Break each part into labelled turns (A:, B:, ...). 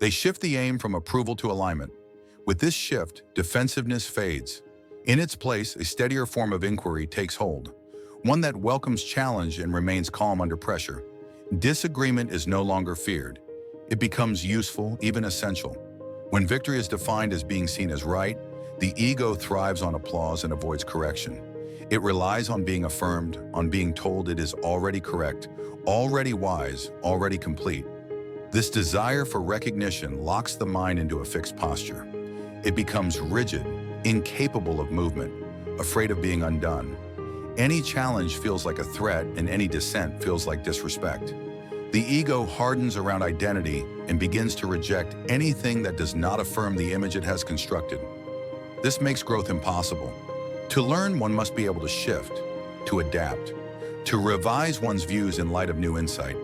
A: They shift the aim from approval to alignment. With this shift, defensiveness fades. In its place, a steadier form of inquiry takes hold, one that welcomes challenge and remains calm under pressure. Disagreement is no longer feared. It becomes useful, even essential. When victory is defined as being seen as right, the ego thrives on applause and avoids correction. It relies on being affirmed, on being told it is already correct, already wise, already complete. This desire for recognition locks the mind into a fixed posture. It becomes rigid, incapable of movement, afraid of being undone. Any challenge feels like a threat, and any dissent feels like disrespect. The ego hardens around identity and begins to reject anything that does not affirm the image it has constructed. This makes growth impossible. To learn, one must be able to shift, to adapt, to revise one's views in light of new insight.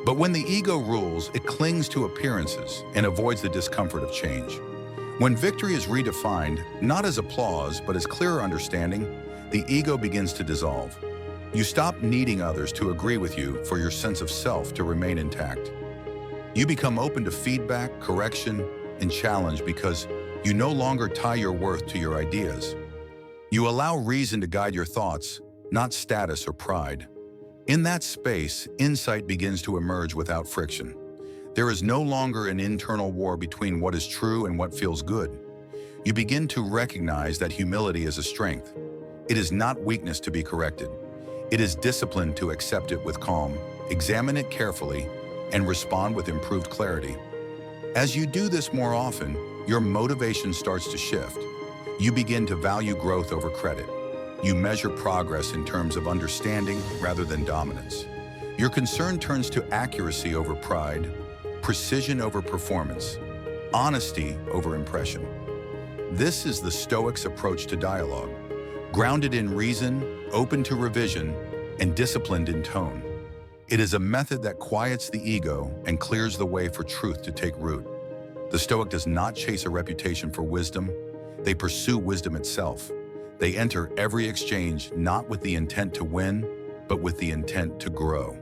A: But when the ego rules, it clings to appearances and avoids the discomfort of change. When victory is redefined, not as applause, but as clearer understanding, the ego begins to dissolve. You stop needing others to agree with you for your sense of self to remain intact. You become open to feedback, correction, and challenge because you no longer tie your worth to your ideas. You allow reason to guide your thoughts, not status or pride. In that space, insight begins to emerge without friction. There is no longer an internal war between what is true and what feels good. You begin to recognize that humility is a strength. It is not weakness to be corrected. It is discipline to accept it with calm, examine it carefully, and respond with improved clarity. As you do this more often, your motivation starts to shift. You begin to value growth over credit. You measure progress in terms of understanding rather than dominance. Your concern turns to accuracy over pride, precision over performance, honesty over impression. This is the Stoics' approach to dialogue, grounded in reason, open to revision, and disciplined in tone. It is a method that quiets the ego and clears the way for truth to take root. The Stoic does not chase a reputation for wisdom. They pursue wisdom itself. They enter every exchange not with the intent to win, but with the intent to grow.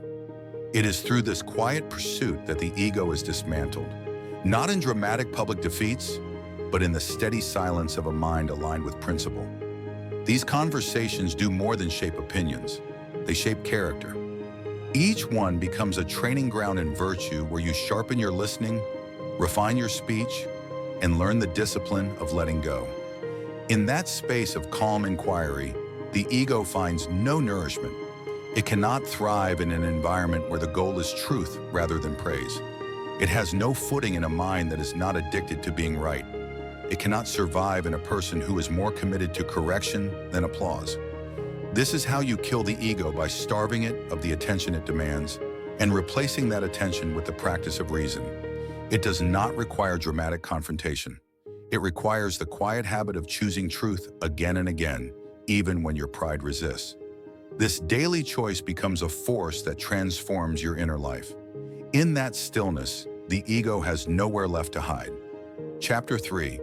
A: It is through this quiet pursuit that the ego is dismantled, not in dramatic public defeats, but in the steady silence of a mind aligned with principle. These conversations do more than shape opinions. They shape character. Each one becomes a training ground in virtue where you sharpen your listening, refine your speech, and learn the discipline of letting go. In that space of calm inquiry, the ego finds no nourishment. It cannot thrive in an environment where the goal is truth rather than praise. It has no footing in a mind that is not addicted to being right. It cannot survive in a person who is more committed to correction than applause. This is how you kill the ego, by starving it of the attention it demands and replacing that attention with the practice of reason. It does not require dramatic confrontation. It requires the quiet habit of choosing truth again and again, even when your pride resists. This daily choice becomes a force that transforms your inner life. In that stillness, the ego has nowhere left to hide. Chapter 3.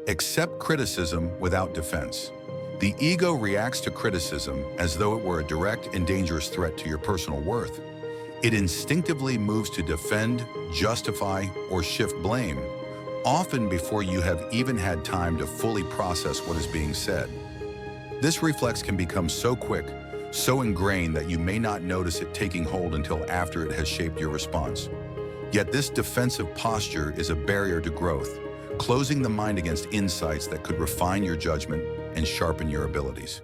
A: Accept criticism without defense. The ego reacts to criticism as though it were a direct and dangerous threat to your personal worth. It instinctively moves to defend, justify, or shift blame, often before you have even had time to fully process what is being said. This reflex can become so quick, so ingrained that you may not notice it taking hold until after it has shaped your response. Yet this defensive posture is a barrier to growth, closing the mind against insights that could refine your judgment and sharpen your abilities.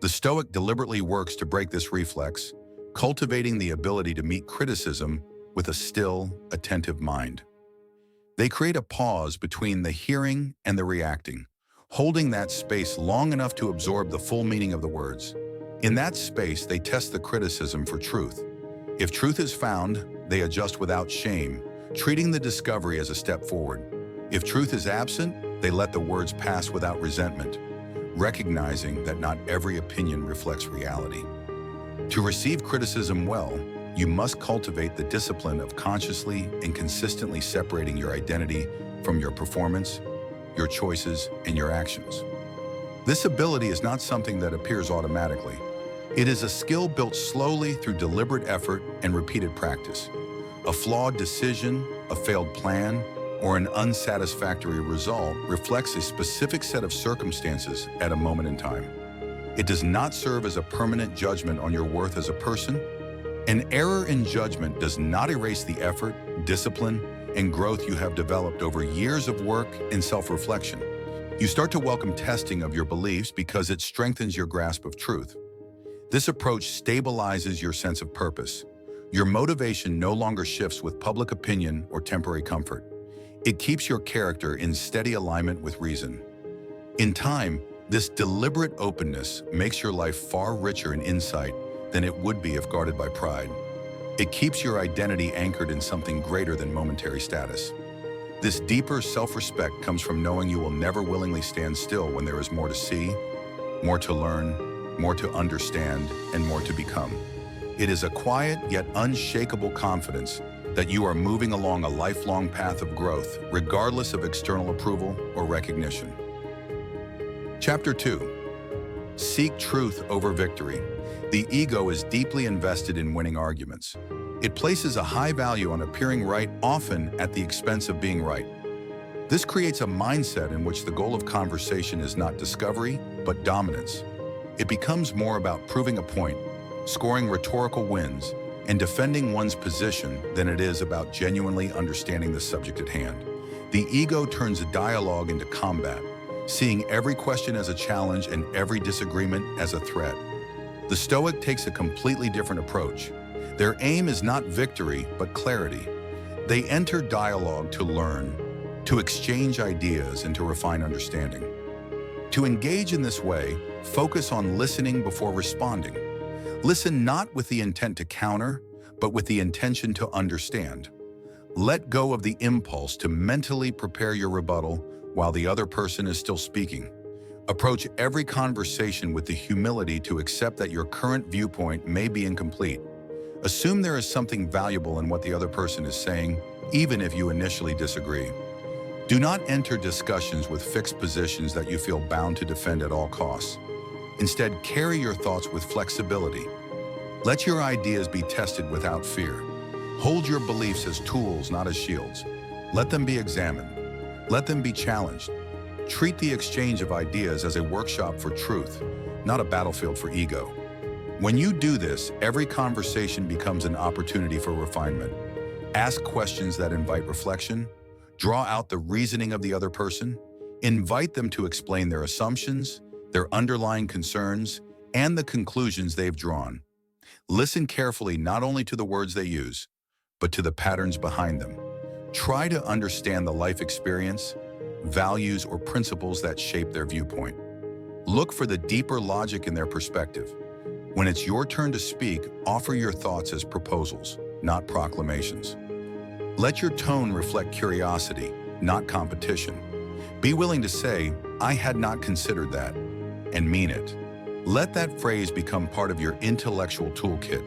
A: The Stoic deliberately works to break this reflex, cultivating the ability to meet criticism with a still, attentive mind. They create a pause between the hearing and the reacting, holding that space long enough to absorb the full meaning of the words. In that space, they test the criticism for truth. If truth is found, they adjust without shame, treating the discovery as a step forward. If truth is absent, they let the words pass without resentment, recognizing that not every opinion reflects reality. To receive criticism well, you must cultivate the discipline of consciously and consistently separating your identity from your performance, your choices, and your actions. This ability is not something that appears automatically. It is a skill built slowly through deliberate effort and repeated practice. A flawed decision, a failed plan, or an unsatisfactory result reflects a specific set of circumstances at a moment in time. It does not serve as a permanent judgment on your worth as a person. An error in judgment does not erase the effort, discipline, and growth you have developed over years of work and self-reflection. You start to welcome testing of your beliefs because it strengthens your grasp of truth. This approach stabilizes your sense of purpose. Your motivation no longer shifts with public opinion or temporary comfort. It keeps your character in steady alignment with reason. In time, this deliberate openness makes your life far richer in insight than it would be if guarded by pride. It keeps your identity anchored in something greater than momentary status. This deeper self-respect comes from knowing you will never willingly stand still when there is more to see, more to learn, more to understand, and more to become. It is a quiet yet unshakable confidence that you are moving along a lifelong path of growth, regardless of external approval or recognition. Chapter 2. Seek truth over victory. The ego is deeply invested in winning arguments. It places a high value on appearing right, often at the expense of being right. This creates a mindset in which the goal of conversation is not discovery, but dominance. It becomes more about proving a point, scoring rhetorical wins, and defending one's position than it is about genuinely understanding the subject at hand. The ego turns a dialogue into combat, seeing every question as a challenge and every disagreement as a threat. The Stoic takes a completely different approach. Their aim is not victory, but clarity. They enter dialogue to learn, to exchange ideas, and to refine understanding. To engage in this way, focus on listening before responding. Listen not with the intent to counter, but with the intention to understand. Let go of the impulse to mentally prepare your rebuttal while the other person is still speaking. Approach every conversation with the humility to accept that your current viewpoint may be incomplete. Assume there is something valuable in what the other person is saying, even if you initially disagree. Do not enter discussions with fixed positions that you feel bound to defend at all costs. Instead, carry your thoughts with flexibility. Let your ideas be tested without fear. Hold your beliefs as tools, not as shields. Let them be examined. Let them be challenged. Treat the exchange of ideas as a workshop for truth, not a battlefield for ego. When you do this, every conversation becomes an opportunity for refinement. Ask questions that invite reflection. Draw out the reasoning of the other person. Invite them to explain their assumptions, their underlying concerns, and the conclusions they've drawn. Listen carefully not only to the words they use, but to the patterns behind them. Try to understand the life experience, values, or principles that shape their viewpoint. Look for the deeper logic in their perspective. When it's your turn to speak, offer your thoughts as proposals, not proclamations. Let your tone reflect curiosity, not competition. Be willing to say, "I had not considered that," and mean it. Let that phrase become part of your intellectual toolkit.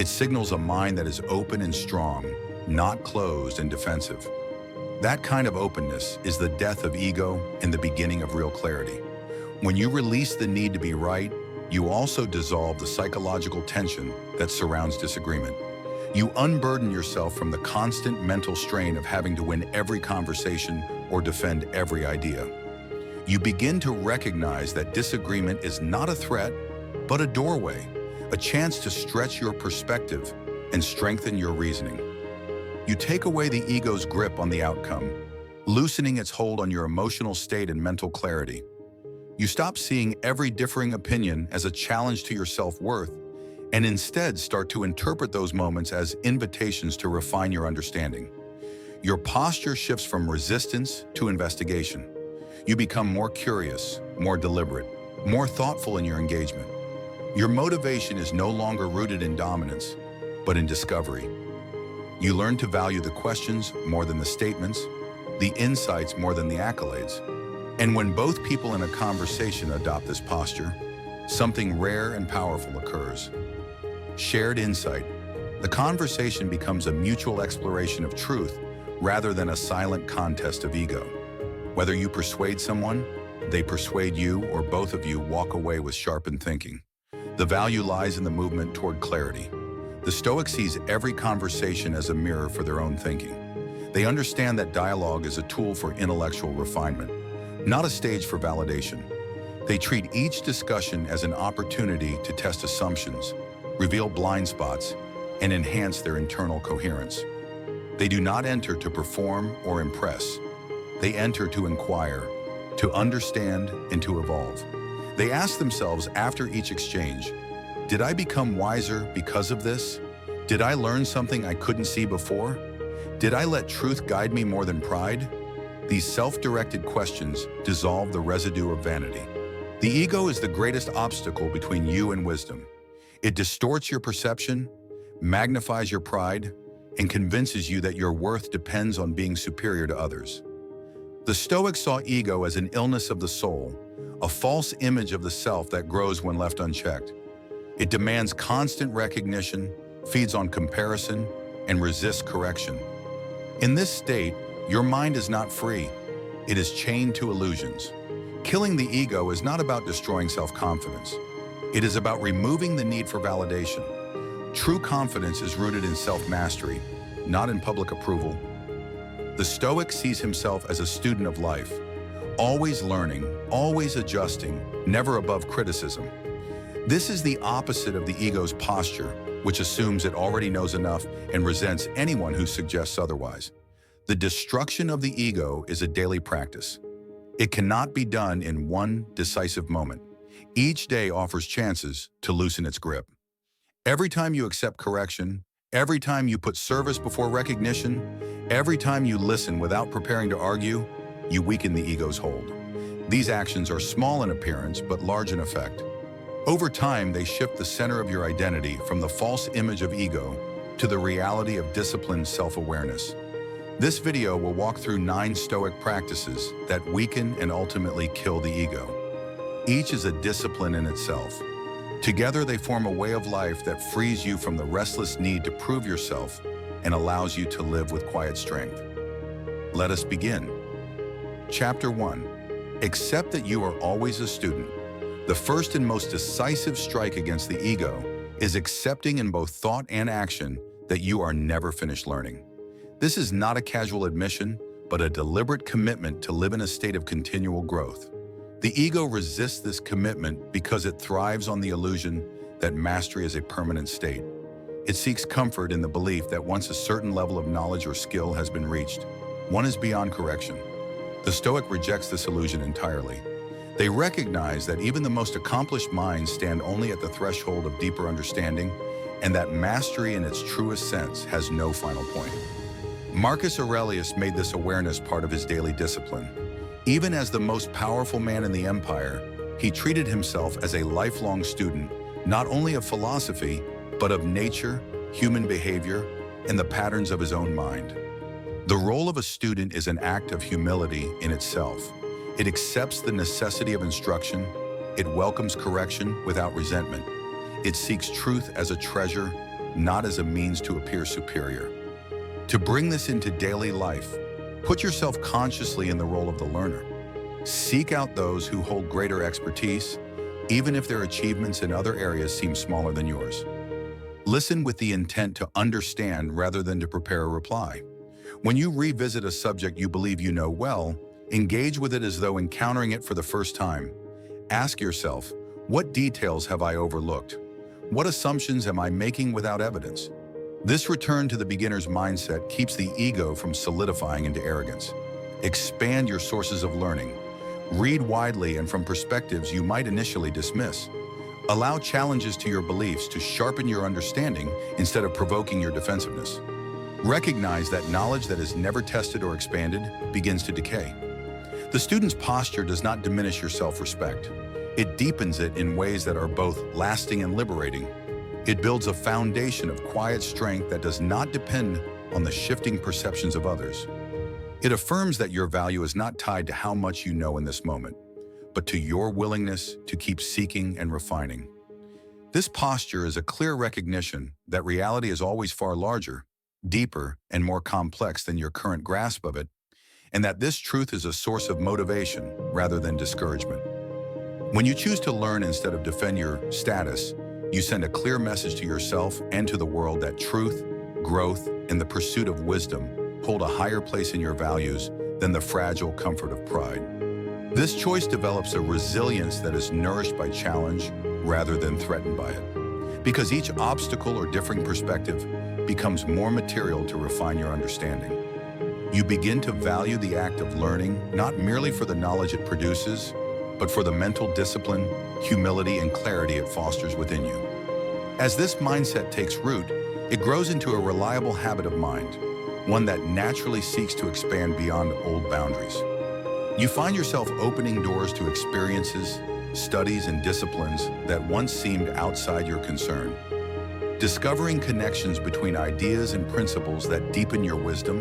A: It signals a mind that is open and strong, not closed and defensive. That kind of openness is the death of ego and the beginning of real clarity. When you release the need to be right, you also dissolve the psychological tension that surrounds disagreement. You unburden yourself from the constant mental strain of having to win every conversation or defend every idea. You begin to recognize that disagreement is not a threat, but a doorway, a chance to stretch your perspective and strengthen your reasoning. You take away the ego's grip on the outcome, loosening its hold on your emotional state and mental clarity. You stop seeing every differing opinion as a challenge to your self-worth, and instead start to interpret those moments as invitations to refine your understanding. Your posture shifts from resistance to investigation. You become more curious, more deliberate, more thoughtful in your engagement. Your motivation is no longer rooted in dominance, but in discovery. You learn to value the questions more than the statements, the insights more than the accolades. And when both people in a conversation adopt this posture, something rare and powerful occurs. Shared insight. The conversation becomes a mutual exploration of truth rather than a silent contest of ego. Whether you persuade someone, they persuade you, or both of you walk away with sharpened thinking. The value lies in the movement toward clarity. The Stoic sees every conversation as a mirror for their own thinking. They understand that dialogue is a tool for intellectual refinement, not a stage for validation. They treat each discussion as an opportunity to test assumptions, reveal blind spots, and enhance their internal coherence. They do not enter to perform or impress. They enter to inquire, to understand, and to evolve. They ask themselves after each exchange, did I become wiser because of this? Did I learn something I couldn't see before? Did I let truth guide me more than pride? These self-directed questions dissolve the residue of vanity. The ego is the greatest obstacle between you and wisdom. It distorts your perception, magnifies your pride, and convinces you that your worth depends on being superior to others. The Stoics saw ego as an illness of the soul, a false image of the self that grows when left unchecked. It demands constant recognition, feeds on comparison, and resists correction. In this state, your mind is not free. It is chained to illusions. Killing the ego is not about destroying self-confidence. It is about removing the need for validation. True confidence is rooted in self-mastery, not in public approval. The Stoic sees himself as a student of life, always learning, always adjusting, never above criticism. This is the opposite of the ego's posture, which assumes it already knows enough and resents anyone who suggests otherwise. The destruction of the ego is a daily practice. It cannot be done in one decisive moment. Each day offers chances to loosen its grip. Every time you accept correction, every time you put service before recognition, every time you listen without preparing to argue, you weaken the ego's hold. These actions are small in appearance but large in effect. Over time, they shift the center of your identity from the false image of ego to the reality of disciplined self-awareness. This video will walk through 9 Stoic practices that weaken and ultimately kill the ego. Each is a discipline in itself. Together, they form a way of life that frees you from the restless need to prove yourself and allows you to live with quiet strength. Let us begin. Chapter 1. Accept that you are always a student. The first and most decisive strike against the ego is accepting in both thought and action that you are never finished learning. This is not a casual admission, but a deliberate commitment to live in a state of continual growth. The ego resists this commitment because it thrives on the illusion that mastery is a permanent state. It seeks comfort in the belief that once a certain level of knowledge or skill has been reached, one is beyond correction. The Stoic rejects this illusion entirely. They recognize that even the most accomplished minds stand only at the threshold of deeper understanding, and that mastery in its truest sense has no final point. Marcus Aurelius made this awareness part of his daily discipline. Even as the most powerful man in the empire, he treated himself as a lifelong student, not only of philosophy, but of nature, human behavior, and the patterns of his own mind. The role of a student is an act of humility in itself. It accepts the necessity of instruction. It welcomes correction without resentment. It seeks truth as a treasure, not as a means to appear superior. To bring this into daily life, put yourself consciously in the role of the learner. Seek out those who hold greater expertise, even if their achievements in other areas seem smaller than yours. Listen with the intent to understand rather than to prepare a reply. When you revisit a subject you believe you know well, engage with it as though encountering it for the first time. Ask yourself, what details have I overlooked? What assumptions am I making without evidence? This return to the beginner's mindset keeps the ego from solidifying into arrogance. Expand your sources of learning. Read widely and from perspectives you might initially dismiss. Allow challenges to your beliefs to sharpen your understanding instead of provoking your defensiveness. Recognize that knowledge that is never tested or expanded begins to decay. The student's posture does not diminish your self-respect. It deepens it in ways that are both lasting and liberating. It builds a foundation of quiet strength that does not depend on the shifting perceptions of others. It affirms that your value is not tied to how much you know in this moment, but to your willingness to keep seeking and refining. This posture is a clear recognition that reality is always far larger, deeper, and more complex than your current grasp of it, and that this truth is a source of motivation rather than discouragement. When you choose to learn instead of defend your status, you send a clear message to yourself and to the world that truth, growth, and the pursuit of wisdom hold a higher place in your values than the fragile comfort of pride. This choice develops a resilience that is nourished by challenge rather than threatened by it, because each obstacle or differing perspective becomes more material to refine your understanding. You begin to value the act of learning not merely for the knowledge it produces, but for the mental discipline, humility, and clarity it fosters within you. As this mindset takes root, it grows into a reliable habit of mind, one that naturally seeks to expand beyond old boundaries. You find yourself opening doors to experiences, studies, and disciplines that once seemed outside your concern, discovering connections between ideas and principles that deepen your wisdom